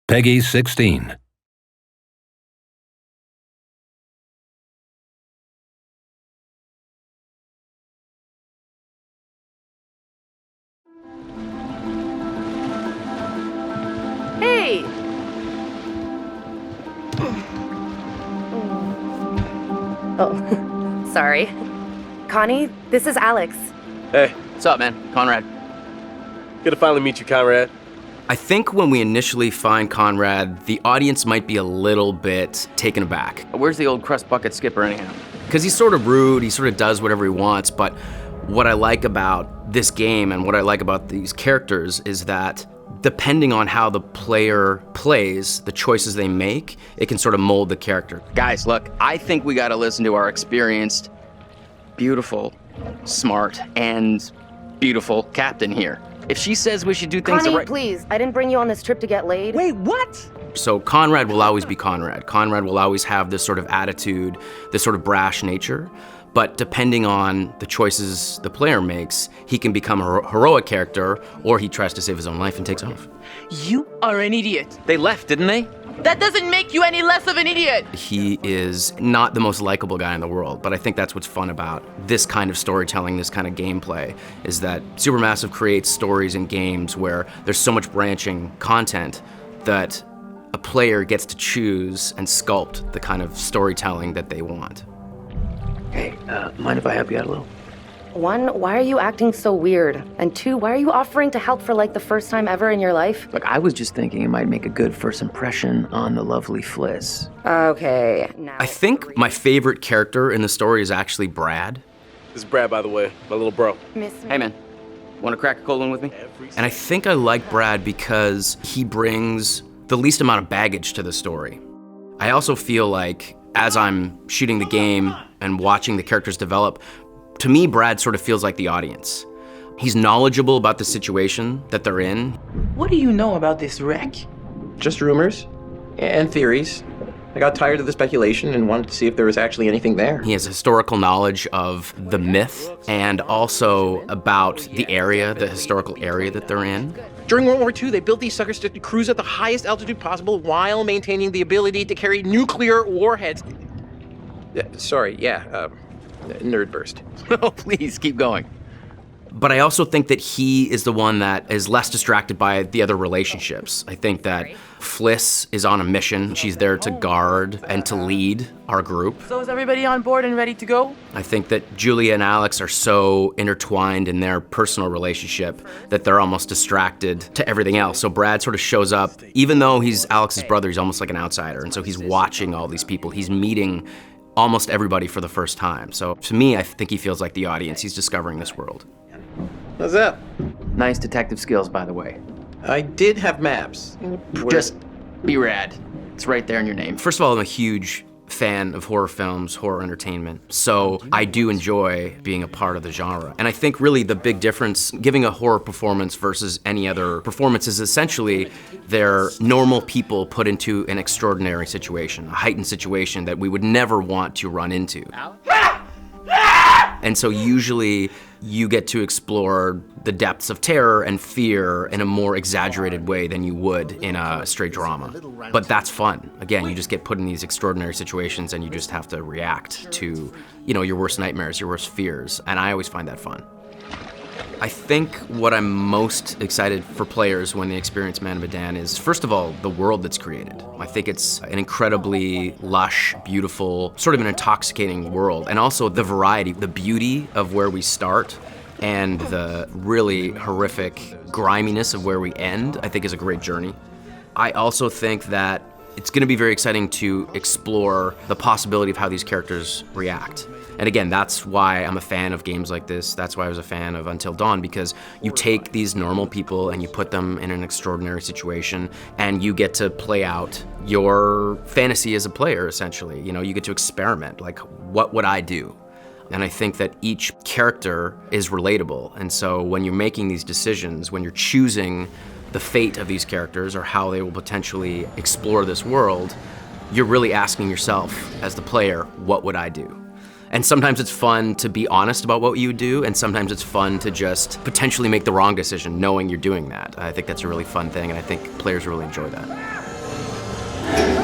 Peggy 16. Hey! Oh, sorry. Connie, this is Alex. Hey, What's up, man? Conrad. good to finally meet you, Conrad. I think when we initially find Conrad, the audience might be a little bit taken aback. Where's the old crust bucket skipper anyhow? Because he's sort of rude, he sort of does whatever he wants, but what I like about this game and what I like about these characters is that depending on how the player plays, the choices they make, it can sort of mold the character. Guys, look, I think we gotta listen to our experienced, beautiful, smart, and beautiful captain here. If she says we should do things Connie, the right... please. I didn't bring you on this trip to get laid. Wait, what? So Conrad will always be Conrad. Conrad will always have this sort of attitude, this sort of brash nature. But depending on the choices the player makes, he can become a heroic character, or he tries to save his own life and takes off. You are an idiot. They left, didn't they? That doesn't make you any less of an idiot. He is not the most likable guy in the world, but I think that's what's fun about this kind of storytelling, this kind of gameplay, is that Supermassive creates stories and games where there's so much branching content that a player gets to choose and sculpt the kind of storytelling that they want. Hey, mind if I help you out a little? One, why are you acting so weird? And two, why are you offering to help for like the first time ever in your life? Look, I was just thinking it might make a good first impression on the lovely Fliss. Okay, now... I think my favorite character in the story is actually Brad. This is Brad, by the way, my little bro. Miss me. Hey man, wanna crack a cold one with me? And I think I like Brad because he brings the least amount of baggage to the story. I also feel like as I'm shooting the game and watching the characters develop, to me, Brad sort of feels like the audience. He's knowledgeable about the situation that they're in. What do you know about this wreck? Just rumors and theories. I got tired of the speculation and wanted to see if there was actually anything there. He has historical knowledge of the myth and also about the area, the historical area that they're in. During World War II, they built these suckers to cruise at the highest altitude possible while maintaining the ability to carry nuclear warheads. Nerd burst. Oh, please, keep going. But I also think that he is the one that is less distracted by the other relationships. I think that Fliss is on a mission. She's there to guard and to lead our group. So is everybody on board and ready to go? I think that Julia and Alex are so intertwined in their personal relationship that they're almost distracted to everything else. So Brad sort of shows up, even though he's Alex's brother, he's almost like an outsider. And so he's watching all these people. He's meeting almost everybody for the first time. So to me, I think he feels like the audience. He's discovering this world. What's up? Nice detective skills, by the way. I did have maps. Just be rad. It's right there in your name. First of all, I'm a huge fan of horror films, horror entertainment. So I do enjoy being a part of the genre. And I think really the big difference, giving a horror performance versus any other performance, is essentially they're normal people put into an extraordinary situation, a heightened situation that we would never want to run into. And so usually you get to explore the depths of terror and fear in a more exaggerated way than you would in a straight drama. But that's fun. Again, you just get put in these extraordinary situations and you just have to react to, your worst nightmares, your worst fears. And I always find that fun. I think what I'm most excited for players when they experience Man of Medan is, first of all, the world that's created. I think it's an incredibly lush, beautiful, sort of an intoxicating world. And also the variety, the beauty of where we start and the really horrific griminess of where we end, I think is a great journey. I also think that it's going to be very exciting to explore the possibility of how these characters react. And again, that's why I'm a fan of games like this. That's why I was a fan of Until Dawn, because you take these normal people and you put them in an extraordinary situation and you get to play out your fantasy as a player, essentially. You get to experiment, like, what would I do? And I think that each character is relatable. And so when you're making these decisions, when you're choosing the fate of these characters or how they will potentially explore this world, you're really asking yourself as the player, what would I do? And sometimes it's fun to be honest about what you do, and sometimes it's fun to just potentially make the wrong decision knowing you're doing that. I think that's a really fun thing, and I think players really enjoy that. Ah!